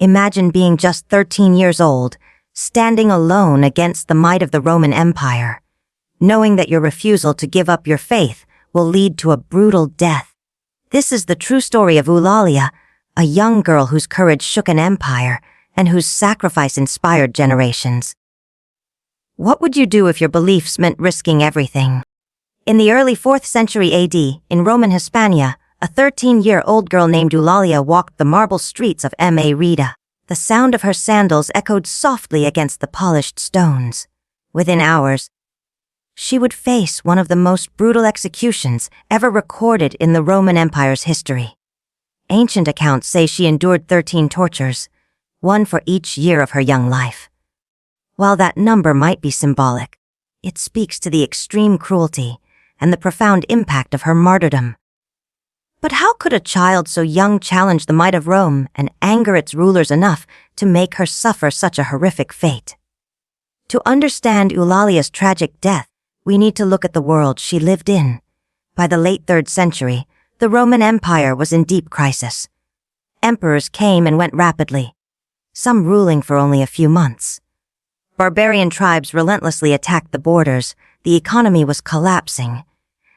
Imagine being just 13 years old, standing alone against the might of the Roman Empire, knowing that your refusal to give up your faith will lead to a brutal death. This is the true story of Ulalia, a young girl whose courage shook an empire and whose sacrifice inspired generations. What would you do if your beliefs meant risking everything? In the early 4th century AD, in Roman Hispania, a 13-year-old girl named Ulalia walked the marble streets of Mérida. The sound of her sandals echoed softly against the polished stones. Within hours, she would face one of the most brutal executions ever recorded in the Roman Empire's history. Ancient accounts say she endured 13 tortures, one for each year of her young life. While that number might be symbolic, it speaks to the extreme cruelty and the profound impact of her martyrdom. But how could a child so young challenge the might of Rome and anger its rulers enough to make her suffer such a horrific fate? To understand Eulalia's tragic death, we need to look at the world she lived in. By the late 3rd century, the Roman Empire was in deep crisis. Emperors came and went rapidly, some ruling for only a few months. Barbarian tribes relentlessly attacked the borders, the economy was collapsing,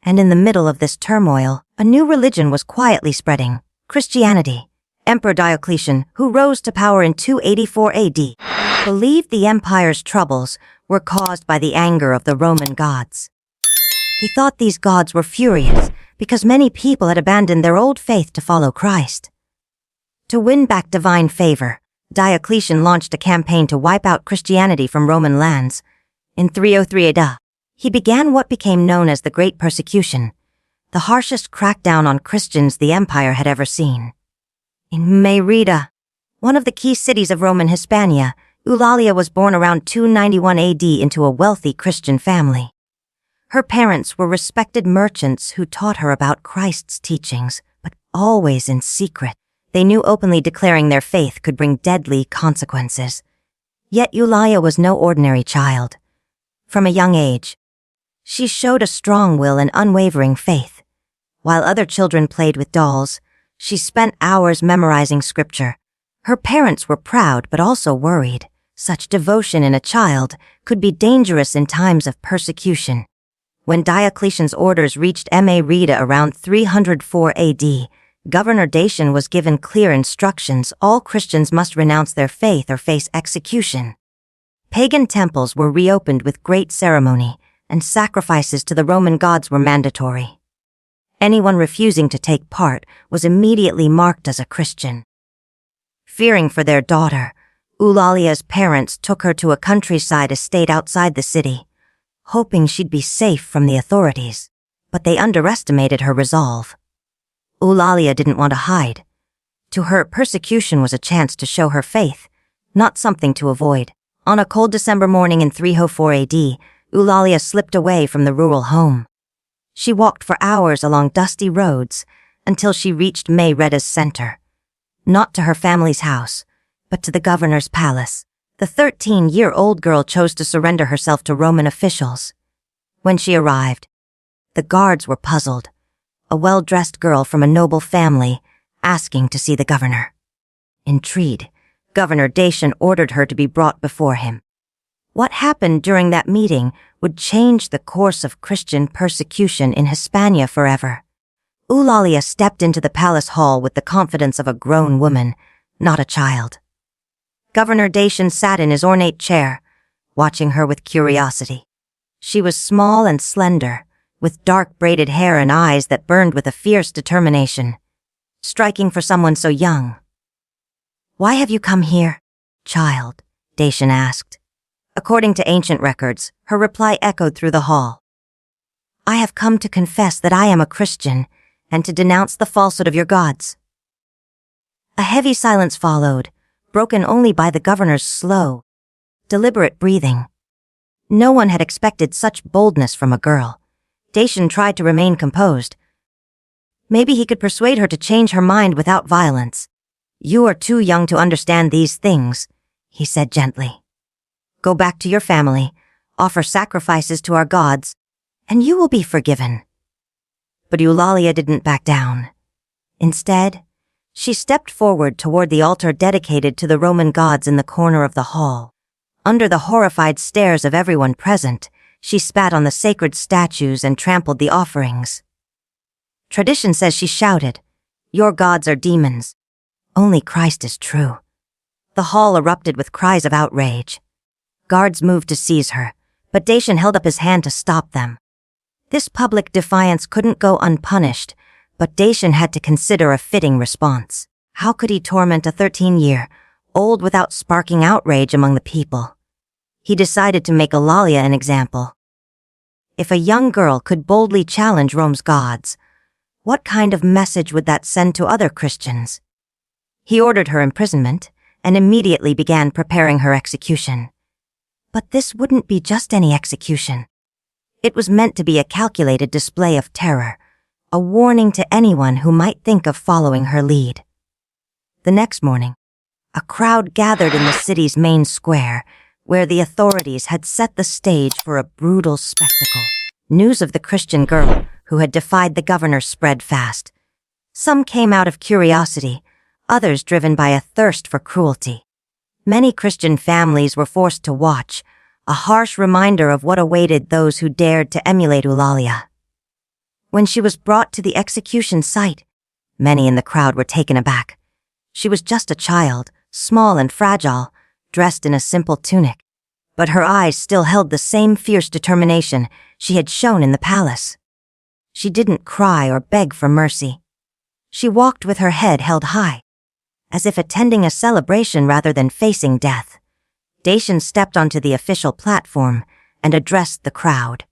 and in the middle of this turmoil, a new religion was quietly spreading, Christianity. Emperor Diocletian, who rose to power in 284 AD, believed the empire's troubles were caused by the anger of the Roman gods. He thought these gods were furious because many people had abandoned their old faith to follow Christ. To win back divine favor, Diocletian launched a campaign to wipe out Christianity from Roman lands. In 303 AD, he began what became known as the Great Persecution, the harshest crackdown on Christians the empire had ever seen. In Mérida, one of the key cities of Roman Hispania, Ulalia was born around 291 AD into a wealthy Christian family. Her parents were respected merchants who taught her about Christ's teachings, but always in secret. They knew openly declaring their faith could bring deadly consequences. Yet Ulalia was no ordinary child. From a young age, she showed a strong will and unwavering faith. While other children played with dolls, she spent hours memorizing scripture. Her parents were proud but also worried. Such devotion in a child could be dangerous in times of persecution. When Diocletian's orders reached Mérida around 304 AD, Governor Dacian was given clear instructions: all Christians must renounce their faith or face execution. Pagan temples were reopened with great ceremony, and sacrifices to the Roman gods were mandatory. Anyone refusing to take part was immediately marked as a Christian. Fearing for their daughter, Eulalia's parents took her to a countryside estate outside the city, hoping she'd be safe from the authorities, but they underestimated her resolve. Eulalia didn't want to hide. To her, persecution was a chance to show her faith, not something to avoid. On a cold December morning in 304 AD, Eulalia slipped away from the rural home. She walked for hours along dusty roads until she reached Mérida's center. Not to her family's house, but to the governor's palace. The 13-year-old girl chose to surrender herself to Roman officials. When she arrived, the guards were puzzled. A well-dressed girl from a noble family, asking to see the governor. Intrigued, Governor Dacian ordered her to be brought before him. What happened during that meeting would change the course of Christian persecution in Hispania forever. Eulalia stepped into the palace hall with the confidence of a grown woman, not a child. Governor Dacian sat in his ornate chair, watching her with curiosity. She was small and slender, with dark braided hair and eyes that burned with a fierce determination, striking for someone so young. "Why have you come here, child?" Dacian asked. According to ancient records, her reply echoed through the hall. "I have come to confess that I am a Christian and to denounce the falsehood of your gods." A heavy silence followed, broken only by the governor's slow, deliberate breathing. No one had expected such boldness from a girl. Dacian tried to remain composed. Maybe he could persuade her to change her mind without violence. "You are too young to understand these things," he said gently. "Go back to your family, offer sacrifices to our gods, and you will be forgiven." But Eulalia didn't back down. Instead, She stepped forward toward the altar dedicated to the Roman gods in the corner of the hall. Under the horrified stares of everyone present, she spat on the sacred statues and trampled the offerings. Tradition says she shouted, "Your gods are demons. Only Christ is true." The hall erupted with cries of outrage. Guards moved to seize her, but Dacian held up his hand to stop them. This public defiance couldn't go unpunished, but Dacian had to consider a fitting response. How could he torment a 13-year-old without sparking outrage among the people? He decided to make Ulalia an example. If a young girl could boldly challenge Rome's gods, what kind of message would that send to other Christians? He ordered her imprisonment and immediately began preparing her execution. But this wouldn't be just any execution. It was meant to be a calculated display of terror, a warning to anyone who might think of following her lead. The next morning, a crowd gathered in the city's main square, where the authorities had set the stage for a brutal spectacle. News of the Christian girl who had defied the governor spread fast. Some came out of curiosity, others driven by a thirst for cruelty. Many Christian families were forced to watch, a harsh reminder of what awaited those who dared to emulate Ulalia. When she was brought to the execution site, many in the crowd were taken aback. She was just a child, small and fragile, dressed in a simple tunic, but her eyes still held the same fierce determination she had shown in the palace. She didn't cry or beg for mercy. She walked with her head held high, as if attending a celebration rather than facing death. Dacian stepped onto the official platform and addressed the crowd.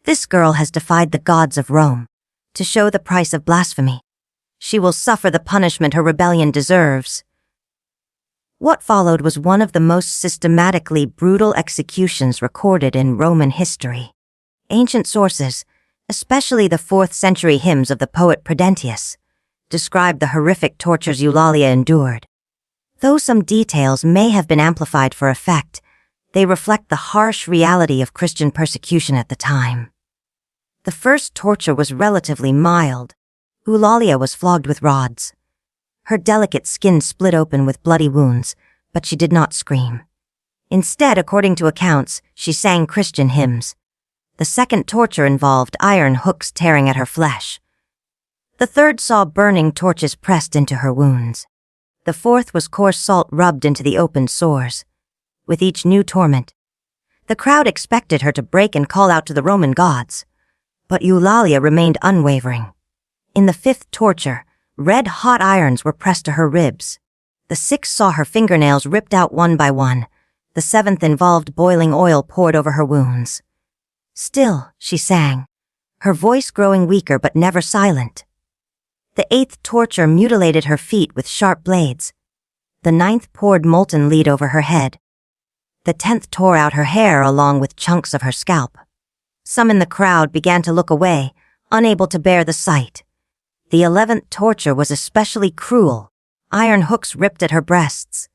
"This girl has defied the gods of Rome to show the price of blasphemy. She will suffer the punishment her rebellion deserves." What followed was one of the most systematically brutal executions recorded in Roman history. Ancient sources, especially the 4th century hymns of the poet Prudentius, describe the horrific tortures Eulalia endured. Though some details may have been amplified for effect, they reflect the harsh reality of Christian persecution at the time. The first torture was relatively mild. Eulalia was flogged with rods. Her delicate skin split open with bloody wounds, but she did not scream. Instead, according to accounts, she sang Christian hymns. The second torture involved iron hooks tearing at her flesh. The third saw burning torches pressed into her wounds. The fourth was coarse salt rubbed into the opened sores. With each new torment, the crowd expected her to break and call out to the Roman gods. But Eulalia remained unwavering. In the 5th torture, red-hot irons were pressed to her ribs. The 6th saw her fingernails ripped out one by one. The 7th involved boiling oil poured over her wounds. Still, she sang, her voice growing weaker but never silent. The 8th torture mutilated her feet with sharp blades. The 9th poured molten lead over her head. The 10th tore out her hair along with chunks of her scalp. Some in the crowd began to look away, unable to bear the sight. The 11th torture was especially cruel. Iron hooks ripped at her breasts.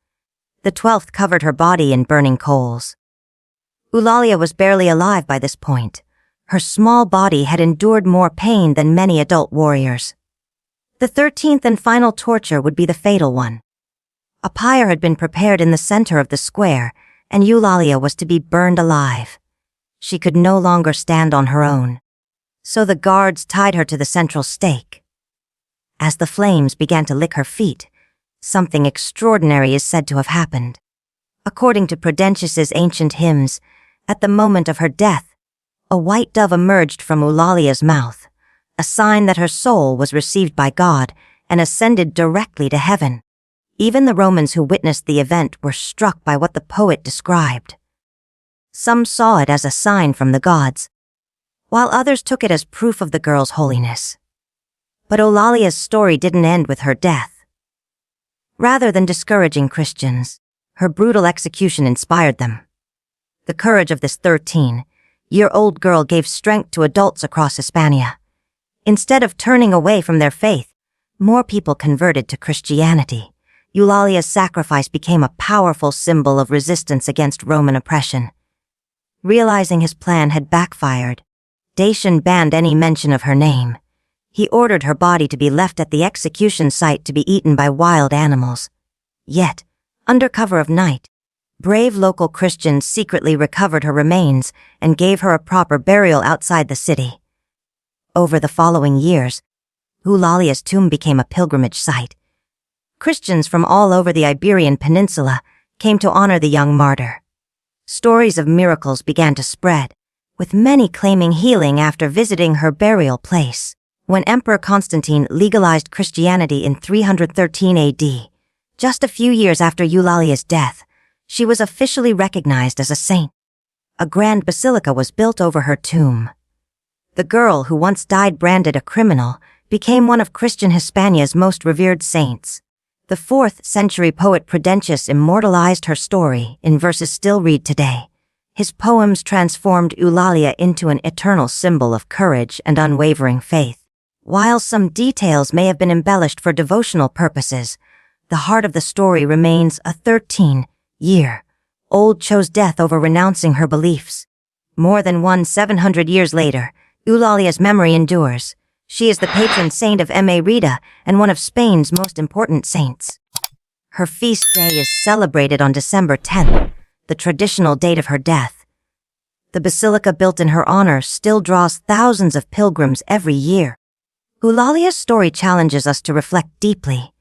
The 12th covered her body in burning coals. Eulalia was barely alive by this point. Her small body had endured more pain than many adult warriors. The 13th and final torture would be the fatal one. A pyre had been prepared in the center of the square, and Eulalia was to be burned alive. She could no longer stand on her own. So the guards tied her to the central stake. As the flames began to lick her feet, something extraordinary is said to have happened. According to Prudentius's ancient hymns, at the moment of her death, a white dove emerged from Eulalia's mouth, a sign that her soul was received by God and ascended directly to heaven. Even the Romans who witnessed the event were struck by what the poet described. Some saw it as a sign from the gods, while others took it as proof of the girl's holiness. But Eulalia's story didn't end with her death. Rather than discouraging Christians, her brutal execution inspired them. The courage of this 13-year-old girl gave strength to adults across Hispania. Instead of turning away from their faith, more people converted to Christianity. Eulalia's sacrifice became a powerful symbol of resistance against Roman oppression. Realizing his plan had backfired, Dacian banned any mention of her name. He ordered her body to be left at the execution site to be eaten by wild animals. Yet, under cover of night, brave local Christians secretly recovered her remains and gave her a proper burial outside the city. Over the following years, Ulalia's tomb became a pilgrimage site. Christians from all over the Iberian Peninsula came to honor the young martyr. Stories of miracles began to spread, with many claiming healing after visiting her burial place. When Emperor Constantine legalized Christianity in 313 AD, just a few years after Eulalia's death, she was officially recognized as a saint. A grand basilica was built over her tomb. The girl who once died branded a criminal became one of Christian Hispania's most revered saints. The 4th century poet Prudentius immortalized her story in verses still read today. His poems transformed Eulalia into an eternal symbol of courage and unwavering faith. While some details may have been embellished for devotional purposes, the heart of the story remains a 13-year-old chose death over renouncing her beliefs. More than 700 years later, Eulalia's memory endures. She is the patron saint of Mérida and one of Spain's most important saints. Her feast day is celebrated on December 10th, the traditional date of her death. The basilica built in her honor still draws thousands of pilgrims every year. Eulalia's story challenges us to reflect deeply.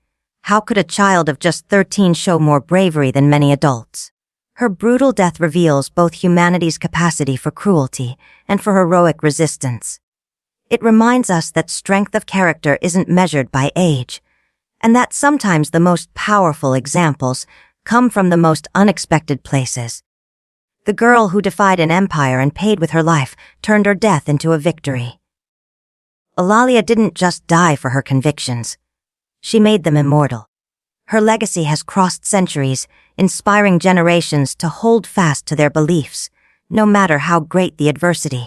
How could a child of just 13 show more bravery than many adults? Her brutal death reveals both humanity's capacity for cruelty and for heroic resistance. It reminds us that strength of character isn't measured by age, and that sometimes the most powerful examples come from the most unexpected places. The girl who defied an empire and paid with her life turned her death into a victory. Ulalia didn't just die for her convictions. She made them immortal. Her legacy has crossed centuries, inspiring generations to hold fast to their beliefs, no matter how great the adversity.